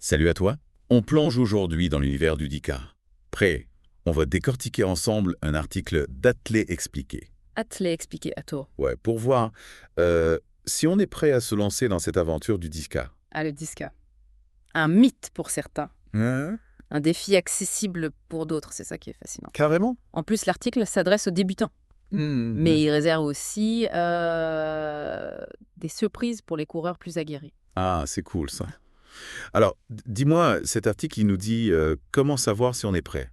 Salut à toi. On plonge aujourd'hui dans l'univers du DICA. Prêt? On va décortiquer ensemble un article d'Athlé expliqué. Attelé expliqué à toi. Ouais, pour voir si on est prêt à se lancer dans cette aventure du DICA. Ah, le disque. Un mythe pour certains, Hein? un défi accessible pour d'autres, c'est ça qui est fascinant. Carrément? En plus, l'article s'adresse aux débutants, mais il réserve aussi des surprises pour les coureurs plus aguerris. Ah, c'est cool ça. Alors, dis-moi, cet article, il nous dit comment savoir si on est prêt.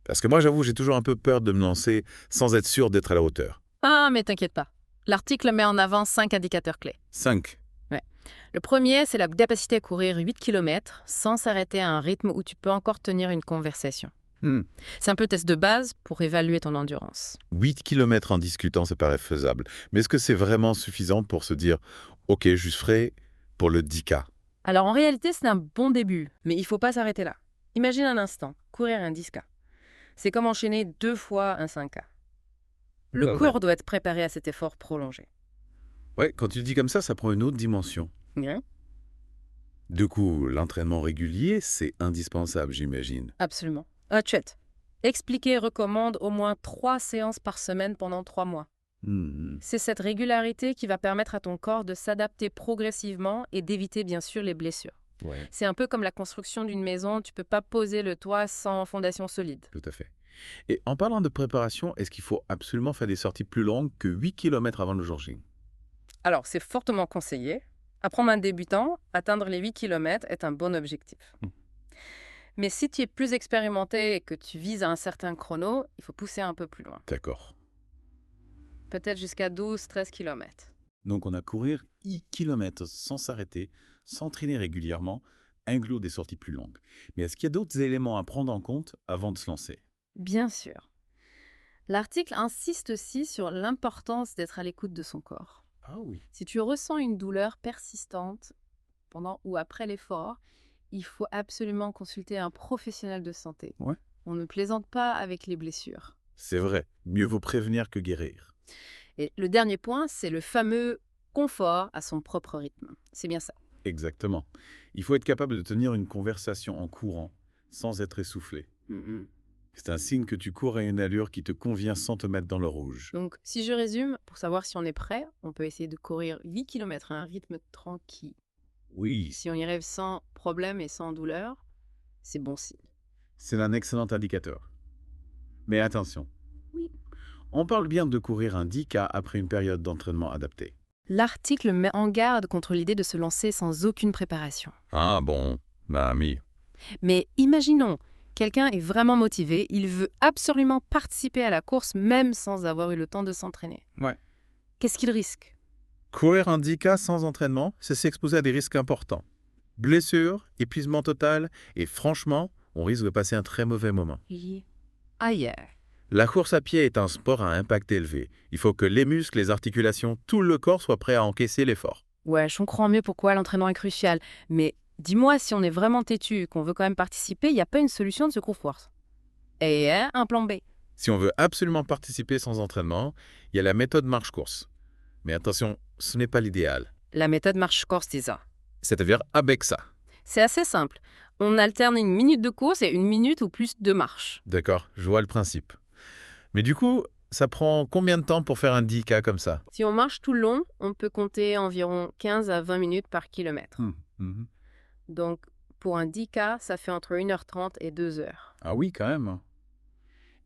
Parce que moi, j'avoue, j'ai toujours un peu peur de me lancer sans être sûr d'être à la hauteur. Ah, mais t'inquiète pas. L'article met en avant 5 indicateurs clés. 5. Ouais. Le premier, c'est la capacité à courir 8 km sans s'arrêter à un rythme où tu peux encore tenir une conversation. C'est un peu le test de base pour évaluer ton endurance. 8 kilomètres en discutant, ça paraît faisable. Mais est-ce que c'est vraiment suffisant pour se dire « Ok, je suis prêt pour le 10K ». Alors en réalité, c'est un bon début, mais il faut pas s'arrêter là. Imagine un instant, courir un 10K. C'est comme enchaîner 2 fois un 5K. Le Ouais. corps doit être préparé à cet effort prolongé. Ouais, quand tu le dis comme ça prend une autre dimension. Bien. Du coup, l'entraînement régulier, c'est indispensable, j'imagine. Absolument. Chet, expliquer recommande au moins 3 séances par semaine pendant 3 mois. Hmm. C'est cette régularité qui va permettre à ton corps de s'adapter progressivement et d'éviter bien sûr les blessures. Ouais, C'est un peu comme la construction d'une maison, tu peux pas poser le toit sans fondation solide. tout à fait. Et en parlant de préparation, est-ce qu'il faut absolument faire des sorties plus longues que 8 kilomètres avant le jour J? Alors, c'est fortement conseillé. Apprendre un débutant, atteindre les 8 km est un bon objectif. Hmm. Mais si tu es plus expérimenté et que tu vises à un certain chrono, il faut pousser un peu plus loin. D'accord. Peut-être jusqu'à 12-13 km. Donc on a courir 8 kilomètres sans s'arrêter, s'entraîner régulièrement, inclure des sorties plus longues. Mais est-ce qu'il y a d'autres éléments à prendre en compte avant de se lancer? Bien sûr. L'article insiste aussi sur l'importance d'être à l'écoute de son corps. Ah oui. Si tu ressens une douleur persistante pendant ou après l'effort, il faut absolument consulter un professionnel de santé. Ouais. On ne plaisante pas avec les blessures. C'est vrai, mieux vaut prévenir que guérir. Et le dernier point, c'est le fameux confort à son propre rythme. C'est bien ça. Exactement. Il faut être capable de tenir une conversation en courant, sans être essoufflé. C'est un signe que tu cours à une allure qui te convient sans te mettre dans le rouge. Donc, si je résume, pour savoir si on est prêt, on peut essayer de courir 8 km à un rythme tranquille. Oui, Si on y rêve sans problème et sans douleur, c'est bon signe. c'est un excellent indicateur. Mais attention, Oui. on parle bien de courir un 10K après une période d'entraînement adapté. L'article met en garde contre l'idée de se lancer sans aucune préparation. Ah bon, bah ami. Mais imaginons, quelqu'un est vraiment motivé, il veut absolument participer à la course même sans avoir eu le temps de s'entraîner. Ouais. Qu'est-ce qu'il risque? Courir un 10K sans entraînement, c'est s'exposer à des risques importants. Blessures, épuisement total, et franchement, on risque de passer un très mauvais moment. Aïe. La course à pied est un sport à impact élevé. Il faut que les muscles, les articulations, tout le corps soit prêt à encaisser l'effort. Ouais, je comprends mieux pourquoi l'entraînement est crucial. Mais dis-moi, si on est vraiment têtu, qu'on veut quand même participer, il n'y a pas une solution de secours force. Et un plan B. Si on veut absolument participer sans entraînement, il y a la méthode marche-course. Mais attention, ce n'est pas l'idéal. La méthode marche-course, c'est ça. C'est-à-dire avec ça. C'est assez simple. On alterne une minute de course et une minute ou plus de marche. D'accord, je vois le principe. Mais du coup, ça prend combien de temps pour faire un 10K comme ça? Si on marche tout le long, on peut compter environ 15 à 20 minutes par kilomètre. Mhm. Donc, pour un 10K, ça fait entre 1h30 et 2h. Ah oui, quand même.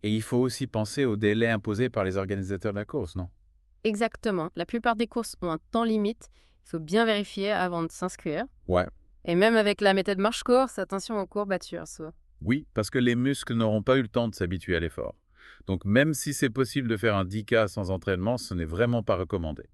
Et il faut aussi penser au délai imposé par les organisateurs de la course, non? Exactement. La plupart des courses ont un temps limite. Il faut bien vérifier avant de s'inscrire. Ouais. Et même avec la méthode marche-course, attention aux courbatures. Oui, parce que les muscles n'auront pas eu le temps de s'habituer à l'effort. Donc même si c'est possible de faire un 10K sans entraînement, ce n'est vraiment pas recommandé.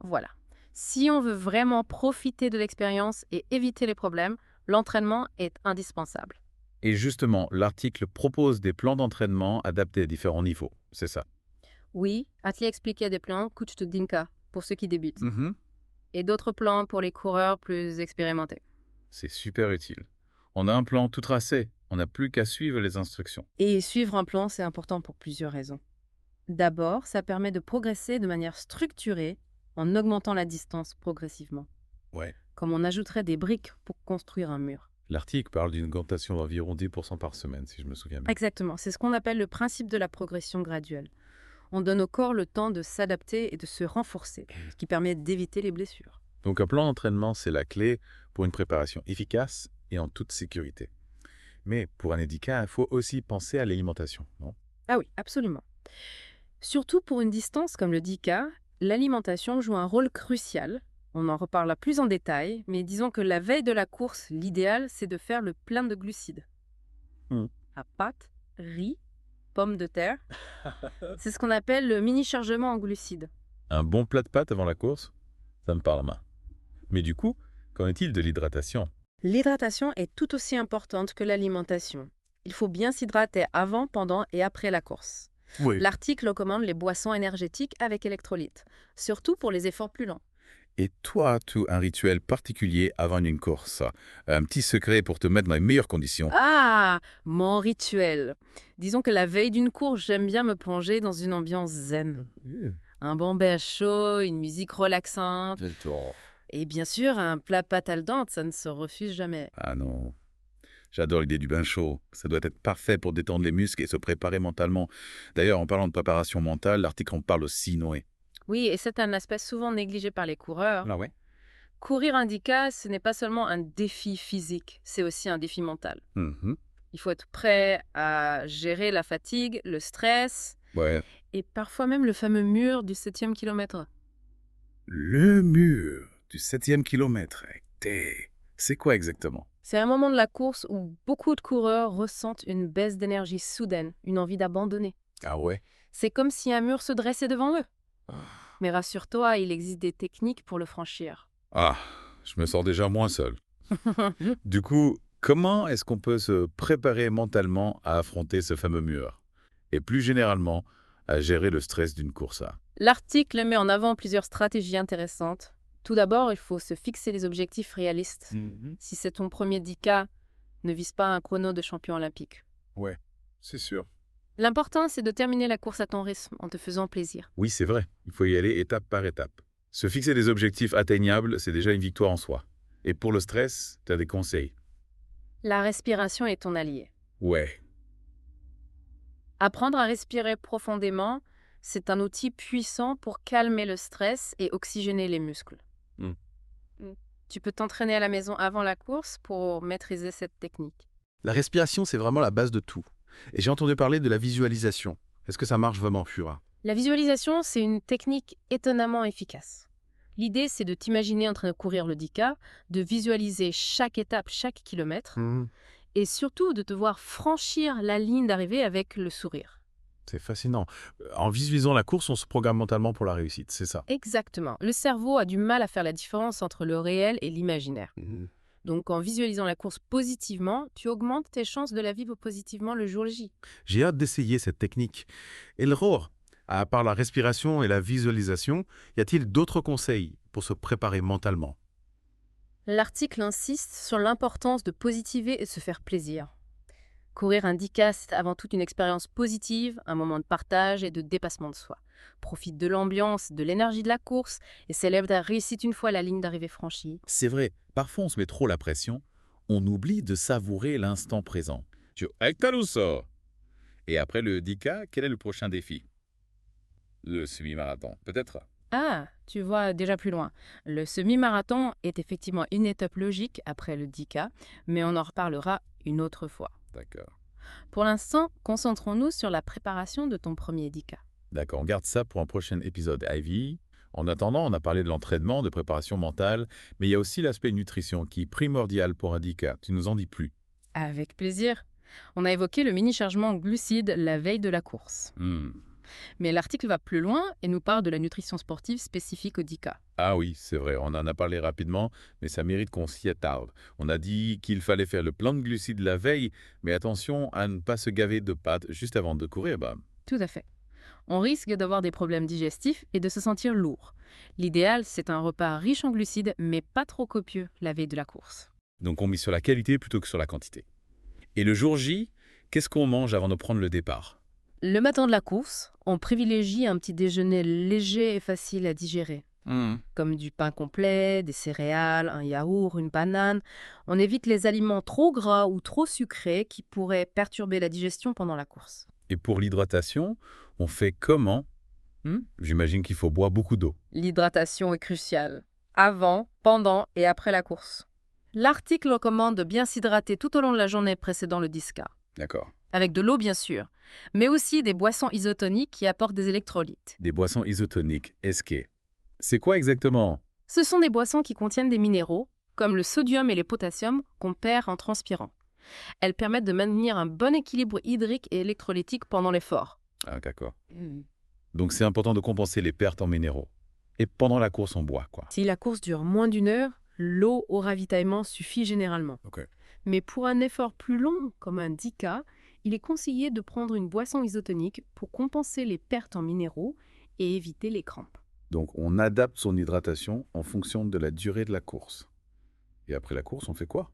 Voilà. Si on veut vraiment profiter de l'expérience et éviter les problèmes, l'entraînement est indispensable. Et justement, l'article propose des plans d'entraînement adaptés à différents niveaux. C'est ça. Oui, Atelier expliqué des plans coach to Dinka pour ceux qui débutent. Mhm. Et d'autres plans pour les coureurs plus expérimentés. C'est super utile. On a un plan tout tracé. On n'a plus qu'à suivre les instructions. Et suivre un plan, c'est important pour plusieurs raisons. D'abord, ça permet de progresser de manière structurée en augmentant la distance progressivement. Ouais. comme on ajouterait des briques pour construire un mur. L'article parle d'une augmentation d'environ 10% par semaine, si je me souviens bien. Exactement, c'est ce qu'on appelle le principe de la progression graduelle. On donne au corps le temps de s'adapter et de se renforcer, ce qui permet d'éviter les blessures. Donc un plan d'entraînement, c'est la clé pour une préparation efficace et en toute sécurité. Mais pour un handicap, il faut aussi penser à l'alimentation, non? Ah oui, absolument. Surtout pour une distance comme le 10K, l'alimentation joue un rôle crucial. On en reparlera plus en détail, mais disons que la veille de la course, l'idéal, c'est de faire le plein de glucides. Hmm. À pâtes, riz, pommes de terre. C'est ce qu'on appelle le mini-chargement en glucides. Un bon plat de pâtes avant la course, ça me parle main. Mais du coup, qu'en est-il de l'hydratation? L'hydratation est tout aussi importante que l'alimentation. Il faut bien s'hydrater avant, pendant et après la course. Oui. L'article recommande les boissons énergétiques avec électrolytes, surtout pour les efforts plus lents. Et toi, as-tu un rituel particulier avant une course? Un petit secret pour te mettre dans les meilleures conditions? Ah, mon rituel. Disons que la veille d'une course, j'aime bien me plonger dans une ambiance zen. Un bon bain chaud, une musique relaxante. Et bien sûr, un plat pâte al dente, ça ne se refuse jamais. Ah non, j'adore l'idée du bain chaud. Ça doit être parfait pour détendre les muscles et se préparer mentalement. D'ailleurs, en parlant de préparation mentale, l'article en parle aussi, Noé. Oui, et c'est un aspect souvent négligé par les coureurs. Ah ouais? Courir indica, ce n'est pas seulement un défi physique, c'est aussi un défi mental. Mhm. Il faut être prêt à gérer la fatigue, le stress Ouais. et parfois même le fameux mur du 7e kilomètre. Le mur du 7e kilomètre. C'est quoi exactement? C'est un moment de la course où beaucoup de coureurs ressentent une baisse d'énergie soudaine, une envie d'abandonner. Ah ouais? C'est comme si un mur se dressait devant eux. Mais rassure-toi, il existe des techniques pour le franchir. Ah, je me sens déjà moins seul. Du coup, comment est-ce qu'on peut se préparer mentalement à affronter ce fameux mur? Et plus généralement, à gérer le stress d'une course? L'article met en avant plusieurs stratégies intéressantes. Tout d'abord, il faut se fixer des objectifs réalistes. Si c'est ton premier 10K, ne vise pas un chrono de champion olympique. Ouais, c'est sûr. L'important, c'est de terminer la course à ton rythme, en te faisant plaisir. Oui, c'est vrai. Il faut y aller étape par étape. Se fixer des objectifs atteignables, c'est déjà une victoire en soi. Et pour le stress, tu as des conseils? La respiration est ton allié. Ouais. Apprendre à respirer profondément, c'est un outil puissant pour calmer le stress et oxygéner les muscles. Mm. Tu peux t'entraîner à la maison avant la course pour maîtriser cette technique. La respiration, c'est vraiment la base de tout. Et j'ai entendu parler de la visualisation. Est-ce que ça marche vraiment, Fura? La visualisation, c'est une technique étonnamment efficace. L'idée, c'est de t'imaginer en train de courir le 10K, de visualiser chaque étape, chaque kilomètre, et surtout de te voir franchir la ligne d'arrivée avec le sourire. C'est fascinant. En visualisant la course, on se programme mentalement pour la réussite, c'est ça? Exactement. Le cerveau a du mal à faire la différence entre le réel et l'imaginaire. Donc, en visualisant la course positivement, tu augmentes tes chances de la vivre positivement le jour J. J'ai hâte d'essayer cette technique. Et Laure, à part la respiration et la visualisation, y a-t-il d'autres conseils pour se préparer mentalement? L'article insiste sur l'importance de positiver et se faire plaisir. Courir un 10K, c'est avant tout une expérience positive, un moment de partage et de dépassement de soi. Profite de l'ambiance, de l'énergie de la course et célèbre ta réussite une fois la ligne d'arrivée franchie. C'est vrai, parfois on se met trop la pression, on oublie de savourer l'instant présent. Et après le 10K, quel est le prochain défi? Le semi-marathon, peut-être? Ah, tu vois déjà plus loin. Le semi-marathon est effectivement une étape logique après le 10K, mais on en reparlera une autre fois. D'accord. Pour l'instant, concentrons-nous sur la préparation de ton premier 10K. D'accord, on garde ça pour un prochain épisode Ivy. En attendant, on a parlé de l'entraînement, de préparation mentale, mais il y a aussi l'aspect nutrition qui est primordial pour un 10K. Tu nous en dis plus? Avec plaisir. On a évoqué le mini-chargement glucides la veille de la course. Mais l'article va plus loin et nous parle de la nutrition sportive spécifique au 10K. Ah oui, c'est vrai, on en a parlé rapidement, mais ça mérite qu'on s'y attarde. On a dit qu'il fallait faire le plein de glucides la veille, mais attention à ne pas se gaver de pâtes juste avant de courir. Tout à fait. On risque d'avoir des problèmes digestifs et de se sentir lourd. L'idéal, c'est un repas riche en glucides, mais pas trop copieux la veille de la course. Donc on mise sur la qualité plutôt que sur la quantité. Et le jour J, qu'est-ce qu'on mange avant de prendre le départ? Le matin de la course, on privilégie un petit déjeuner léger et facile à digérer. comme du pain complet, des céréales, un yaourt, une banane. On évite les aliments trop gras ou trop sucrés qui pourraient perturber la digestion pendant la course. Et pour l'hydratation, on fait comment? J'imagine qu'il faut boire beaucoup d'eau. L'hydratation est cruciale, avant, pendant et après la course. L'article recommande de bien s'hydrater tout au long de la journée précédant le 10K, D'accord. avec de l'eau bien sûr, mais aussi des boissons isotoniques qui apportent des électrolytes. Des boissons isotoniques, SK. C'est quoi exactement? Ce sont des boissons qui contiennent des minéraux, comme le sodium et le potassium, qu'on perd en transpirant. Elles permettent de maintenir un bon équilibre hydrique et électrolytique pendant l'effort. Ah, d'accord. Donc c'est important de compenser les pertes en minéraux. Et pendant la course, on boit, quoi. Si la course dure moins d'une heure, l'eau au ravitaillement suffit généralement. Ok. Mais pour un effort plus long, comme un 10K, il est conseillé de prendre une boisson isotonique pour compenser les pertes en minéraux et éviter les crampes. Donc on adapte son hydratation en fonction de la durée de la course. Et après la course, on fait quoi?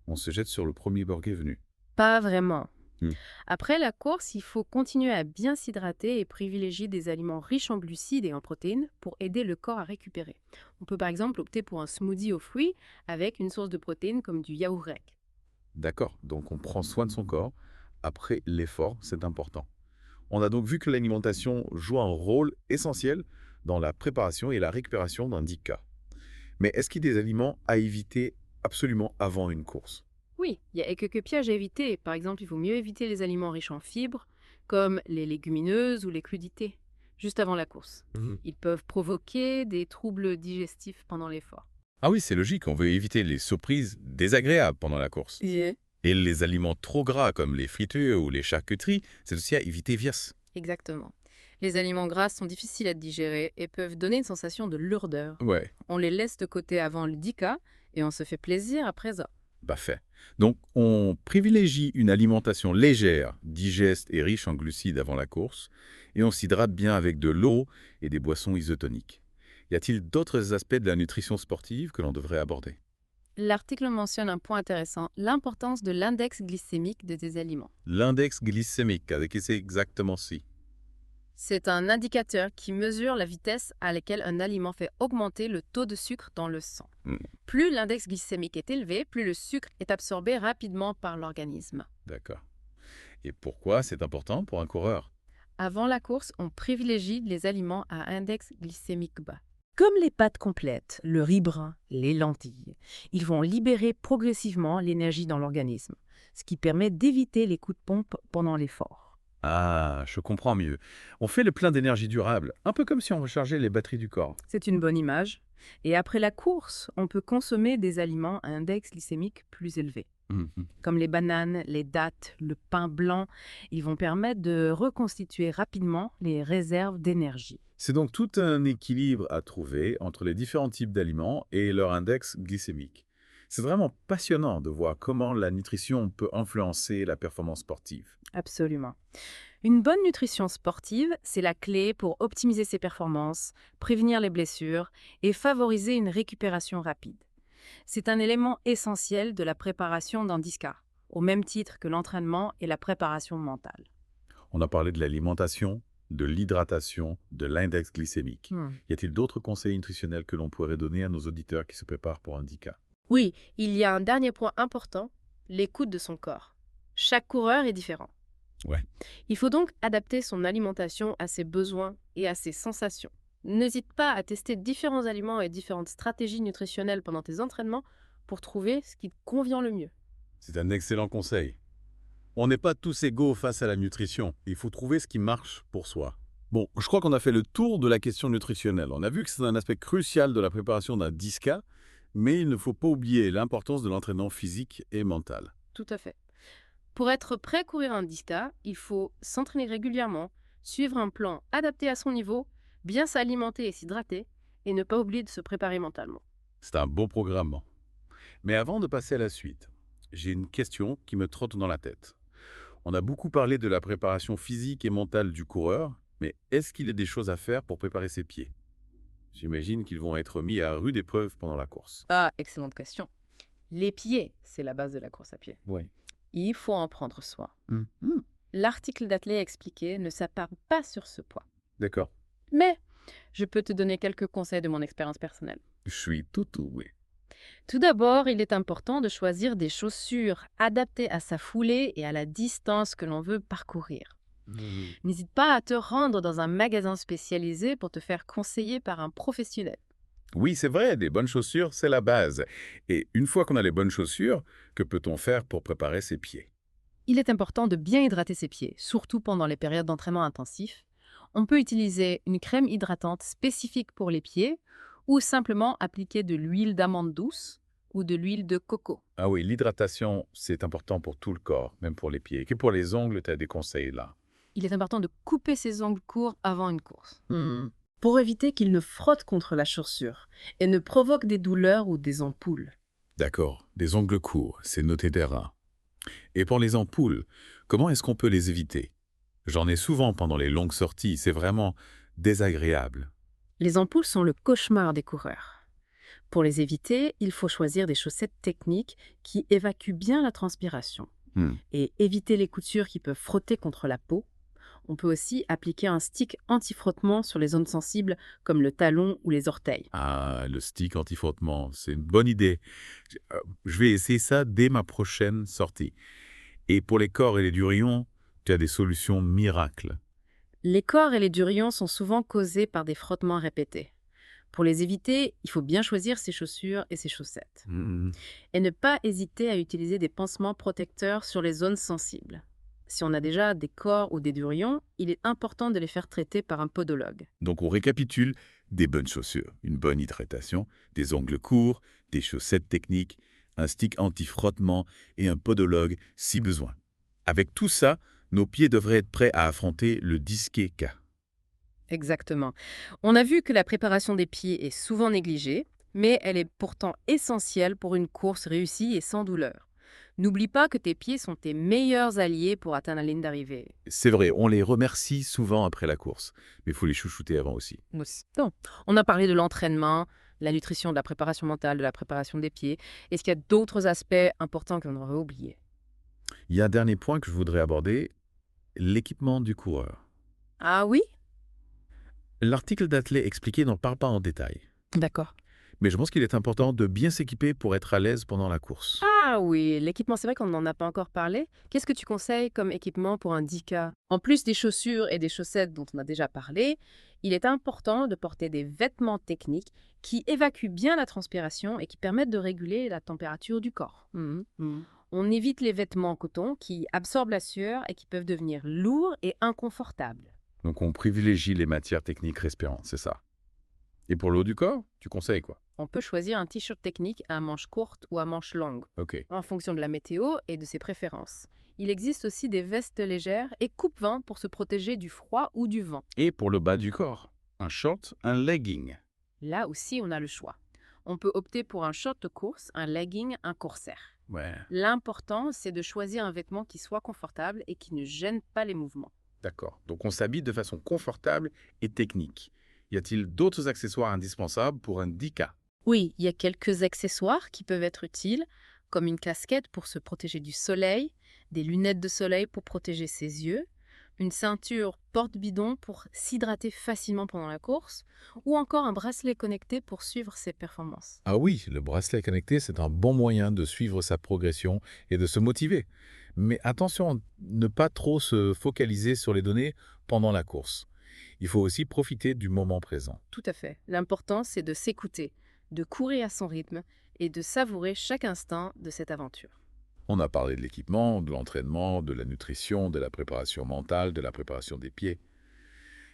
On se jette sur le premier burger venu. Pas vraiment. Hmm. Après la course, il faut continuer à bien s'hydrater et privilégier des aliments riches en glucides et en protéines pour aider le corps à récupérer. On peut par exemple opter pour un smoothie aux fruits avec une source de protéines comme du yaourt grec. D'accord, donc on prend soin de son corps. Après l'effort, c'est important. On a donc vu que l'alimentation joue un rôle essentiel dans la préparation et la récupération d'un 10K. Mais est-ce qu'il y a des aliments à éviter absolument avant une course? Oui, il y a quelques pièges à éviter. Par exemple, il vaut mieux éviter les aliments riches en fibres, comme les légumineuses ou les crudités, juste avant la course. Ils peuvent provoquer des troubles digestifs pendant l'effort. Ah oui, c'est logique, on veut éviter les surprises désagréables pendant la course. Et les aliments trop gras comme les fritures ou les charcuteries, c'est aussi à éviter vice. Exactement. Les aliments gras sont difficiles à digérer et peuvent donner une sensation de lourdeur. Ouais, On les laisse de côté avant le 10K et on se fait plaisir après ça. parfait. Donc on privilégie une alimentation légère, digeste et riche en glucides avant la course, et on s'hydrate bien avec de l'eau et des boissons isotoniques. Y a-t-il d'autres aspects de la nutrition sportive que l'on devrait aborder? L'article mentionne un point intéressant, l'importance de l'index glycémique de tes aliments. L'index glycémique, avec qui c'est exactement si. C'est un indicateur qui mesure la vitesse à laquelle un aliment fait augmenter le taux de sucre dans le sang. Plus l'index glycémique est élevé, plus le sucre est absorbé rapidement par l'organisme. D'accord. Et pourquoi c'est important pour un coureur? Avant la course, on privilégie les aliments à index glycémique bas. Comme les pâtes complètes, le riz brun, les lentilles, ils vont libérer progressivement l'énergie dans l'organisme, ce qui permet d'éviter les coups de pompe pendant l'effort. Ah, je comprends mieux. On fait le plein d'énergie durable, un peu comme si on rechargeait les batteries du corps. C'est une bonne image. Et après la course, on peut consommer des aliments à index glycémique plus élevé. Comme les bananes, les dattes, le pain blanc, ils vont permettre de reconstituer rapidement les réserves d'énergie. C'est donc tout un équilibre à trouver entre les différents types d'aliments et leur index glycémique. C'est vraiment passionnant de voir comment la nutrition peut influencer la performance sportive. Absolument. Une bonne nutrition sportive, c'est la clé pour optimiser ses performances, prévenir les blessures et favoriser une récupération rapide. C'est un élément essentiel de la préparation d'un 10K, au même titre que l'entraînement et la préparation mentale. On a parlé de l'alimentation, de l'hydratation, de l'index glycémique. Y a-t-il d'autres conseils nutritionnels que l'on pourrait donner à nos auditeurs qui se préparent pour un 10K? Oui, il y a un dernier point important, l'écoute de son corps. Chaque coureur est différent. Ouais. Il faut donc adapter son alimentation à ses besoins et à ses sensations. N'hésite pas à tester différents aliments et différentes stratégies nutritionnelles pendant tes entraînements pour trouver ce qui te convient le mieux. C'est un excellent conseil. On n'est pas tous égaux face à la nutrition. Il faut trouver ce qui marche pour soi. Bon, je crois qu'on a fait le tour de la question nutritionnelle. On a vu que c'est un aspect crucial de la préparation d'un 10K, mais il ne faut pas oublier l'importance de l'entraînement physique et mental. Tout à fait. Pour être prêt à courir un 10K, il faut s'entraîner régulièrement, suivre un plan adapté à son niveau, bien s'alimenter et s'hydrater, et ne pas oublier de se préparer mentalement. C'est un beau programme. Mais avant de passer à la suite, j'ai une question qui me trotte dans la tête. On a beaucoup parlé de la préparation physique et mentale du coureur, mais est-ce qu'il y a des choses à faire pour préparer ses pieds? J'imagine qu'ils vont être mis à rude épreuve pendant la course. Ah, excellente question. Les pieds, c'est la base de la course à pied. Oui. Il faut en prendre soin. L'article d'Athlé expliqué ne s'attarde pas sur ce point. D'accord. Mais Je peux te donner quelques conseils de mon expérience personnelle. Je suis tout oui. Tout d'abord, il est important de choisir des chaussures adaptées à sa foulée et à la distance que l'on veut parcourir. N'hésite pas à te rendre dans un magasin spécialisé pour te faire conseiller par un professionnel. Oui, c'est vrai, des bonnes chaussures, c'est la base. Et une fois qu'on a les bonnes chaussures, que peut-on faire pour préparer ses pieds? Il est important de bien hydrater ses pieds, surtout pendant les périodes d'entraînement intensif. On peut utiliser une crème hydratante spécifique pour les pieds ou simplement appliquer de l'huile d'amande douce ou de l'huile de coco. Ah oui, l'hydratation, c'est important pour tout le corps, même pour les pieds. Et pour les ongles, tu as des conseils là. Il est important de couper ses ongles courts avant une course. Pour éviter qu'il ne frotte contre la chaussure et ne provoque des douleurs ou des ampoules. D'accord, des ongles courts, c'est noté terrain. Et pour les ampoules, comment est-ce qu'on peut les éviter? J'en ai souvent pendant les longues sorties, c'est vraiment désagréable. Les ampoules sont le cauchemar des coureurs. Pour les éviter, il faut choisir des chaussettes techniques qui évacuent bien la transpiration Hmm. et éviter les coutures qui peuvent frotter contre la peau. On peut aussi appliquer un stick anti-frottement sur les zones sensibles comme le talon ou les orteils. Ah, le stick anti-frottement, c'est une bonne idée. Je vais essayer ça dès ma prochaine sortie. Et pour les corps et les durions, tu as des solutions miracles. Les corps et les durions sont souvent causés par des frottements répétés. Pour les éviter, il faut bien choisir ses chaussures et ses chaussettes. Hmm. Et ne pas hésiter à utiliser des pansements protecteurs sur les zones sensibles. Si on a déjà des corps ou des durions, il est important de les faire traiter par un podologue. Donc on récapitule, des bonnes chaussures, une bonne hydratation, des ongles courts, des chaussettes techniques, un stick anti-frottement et un podologue si besoin. Avec tout ça, nos pieds devraient être prêts à affronter le disqué K. Exactement. On a vu que la préparation des pieds est souvent négligée, mais elle est pourtant essentielle pour une course réussie et sans douleur. N'oublie pas que tes pieds sont tes meilleurs alliés pour atteindre la ligne d'arrivée. C'est vrai, on les remercie souvent après la course, mais il faut les chouchouter avant aussi. Non. On a parlé de l'entraînement, la nutrition, de la préparation mentale, de la préparation des pieds. Est-ce qu'il y a d'autres aspects importants qu'on aurait oubliés? Il y a un dernier point que je voudrais aborder, l'équipement du coureur. Ah oui? L'article d'Athlé expliqué n'en parle pas en détail. D'accord. Mais je pense qu'il est important de bien s'équiper pour être à l'aise pendant la course. Ah oui, l'équipement, c'est vrai qu'on n'en a pas encore parlé. Qu'est-ce que tu conseilles comme équipement pour un 10K? En plus des chaussures et des chaussettes dont on a déjà parlé, il est important de porter des vêtements techniques qui évacuent bien la transpiration et qui permettent de réguler la température du corps. On évite les vêtements en coton qui absorbent la sueur et qui peuvent devenir lourds et inconfortables. Donc on privilégie les matières techniques respirantes, c'est ça. Et pour le haut du corps, tu conseilles quoi? On peut choisir un t-shirt technique à manches courtes ou à manches longues, Ok. en fonction de la météo et de ses préférences. Il existe aussi des vestes légères et coupe-vent pour se protéger du froid ou du vent. Et pour le bas du corps, un short, un legging. Là aussi, on a le choix. On peut opter pour un short de course, un legging, un corsaire. Ouais, L'important, c'est de choisir un vêtement qui soit confortable et qui ne gêne pas les mouvements. d'accord. Donc on s'habille de façon confortable et technique. Y a-t-il d'autres accessoires indispensables pour un 10K? Oui, il y a quelques accessoires qui peuvent être utiles, comme une casquette pour se protéger du soleil, des lunettes de soleil pour protéger ses yeux, une ceinture porte-bidon pour s'hydrater facilement pendant la course, ou encore un bracelet connecté pour suivre ses performances. Ah oui, le bracelet connecté, c'est un bon moyen de suivre sa progression et de se motiver. Mais attention à ne pas trop se focaliser sur les données pendant la course. Il faut aussi profiter du moment présent. Tout à fait. L'important, c'est de s'écouter, de courir à son rythme et de savourer chaque instant de cette aventure. On a parlé de l'équipement, de l'entraînement, de la nutrition, de la préparation mentale, de la préparation des pieds.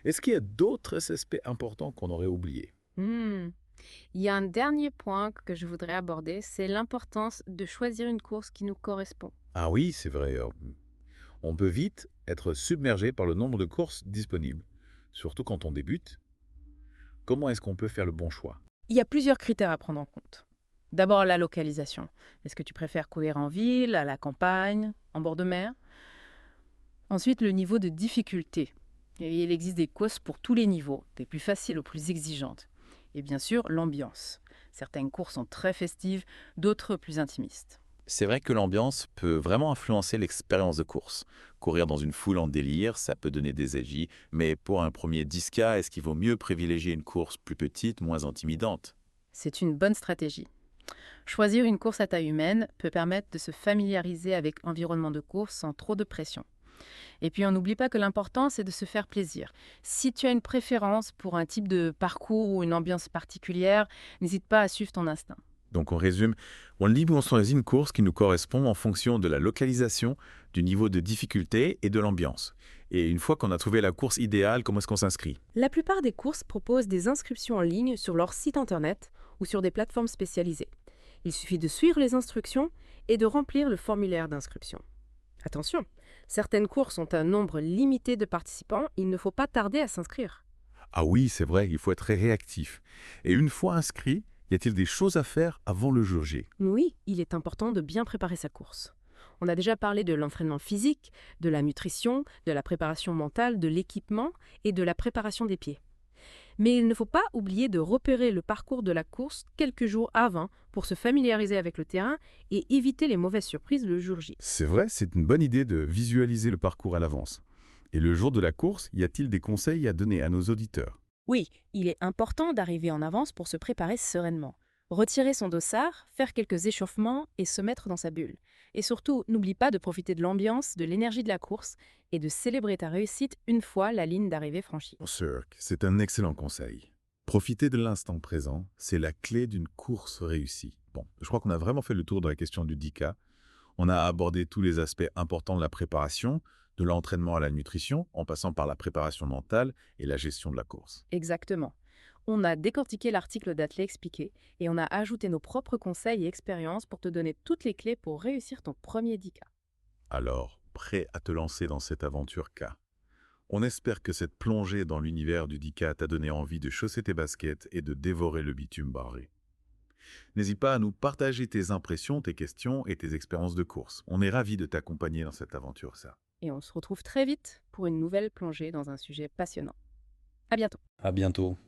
Est-ce qu'il y a d'autres aspects importants qu'on aurait oubliés? Il y a un dernier point que je voudrais aborder, c'est l'importance de choisir une course qui nous correspond. Ah oui, c'est vrai. On peut vite être submergé par le nombre de courses disponibles, surtout quand on débute. Comment est-ce qu'on peut faire le bon choix? Il y a plusieurs critères à prendre en compte. D'abord, la localisation. Est-ce que tu préfères courir en ville, à la campagne, en bord de mer? Ensuite, le niveau de difficulté. Et il existe des courses pour tous les niveaux, des plus faciles aux plus exigeantes. Et bien sûr, l'ambiance. Certaines courses sont très festives, d'autres plus intimistes. C'est vrai que l'ambiance peut vraiment influencer l'expérience de course. Courir dans une foule en délire, ça peut donner des agies, mais pour un premier 10K, est-ce qu'il vaut mieux privilégier une course plus petite, moins intimidante? C'est une bonne stratégie. Choisir une course à taille humaine peut permettre de se familiariser avec l'environnement de course sans trop de pression. Et puis on n'oublie pas que l'important, c'est de se faire plaisir. Si tu as une préférence pour un type de parcours ou une ambiance particulière, n'hésite pas à suivre ton instinct. Donc on résume, on libre ou on choisit une course qui nous correspond en fonction de la localisation, du niveau de difficulté et de l'ambiance. Et une fois qu'on a trouvé la course idéale, comment est-ce qu'on s'inscrit? La plupart des courses proposent des inscriptions en ligne sur leur site internet ou sur des plateformes spécialisées. Il suffit de suivre les instructions et de remplir le formulaire d'inscription. Attention, certaines courses ont un nombre limité de participants, il ne faut pas tarder à s'inscrire. Ah oui, c'est vrai, il faut être très réactif. Et une fois inscrit, y a-t-il des choses à faire avant le jour J? Oui, il est important de bien préparer sa course. On a déjà parlé de l'entraînement physique, de la nutrition, de la préparation mentale, de l'équipement et de la préparation des pieds. Mais il ne faut pas oublier de repérer le parcours de la course quelques jours avant pour se familiariser avec le terrain et éviter les mauvaises surprises le jour J. C'est vrai, c'est une bonne idée de visualiser le parcours à l'avance. Et le jour de la course, y a-t-il des conseils à donner à nos auditeurs? Oui, il est important d'arriver en avance pour se préparer sereinement. Retirer son dossard, faire quelques échauffements et se mettre dans sa bulle. Et surtout, n'oublie pas de profiter de l'ambiance, de l'énergie de la course et de célébrer ta réussite une fois la ligne d'arrivée franchie. Sûr, c'est un excellent conseil. Profiter de l'instant présent, c'est la clé d'une course réussie. Bon, je crois qu'on a vraiment fait le tour de la question du 10K. On a abordé tous les aspects importants de la préparation, de l'entraînement à la nutrition, en passant par la préparation mentale et la gestion de la course. Exactement. On a décortiqué l'article d'Athlé Expliqué et on a ajouté nos propres conseils et expériences pour te donner toutes les clés pour réussir ton premier 10K. Alors, prêt à te lancer dans cette aventure K? On espère que cette plongée dans l'univers du 10K t'a donné envie de chausser tes baskets et de dévorer le bitume barré. N'hésite pas à nous partager tes impressions, tes questions et tes expériences de course. On est ravis de t'accompagner dans cette aventure, ça. Et on se retrouve très vite pour une nouvelle plongée dans un sujet passionnant. À bientôt. À bientôt.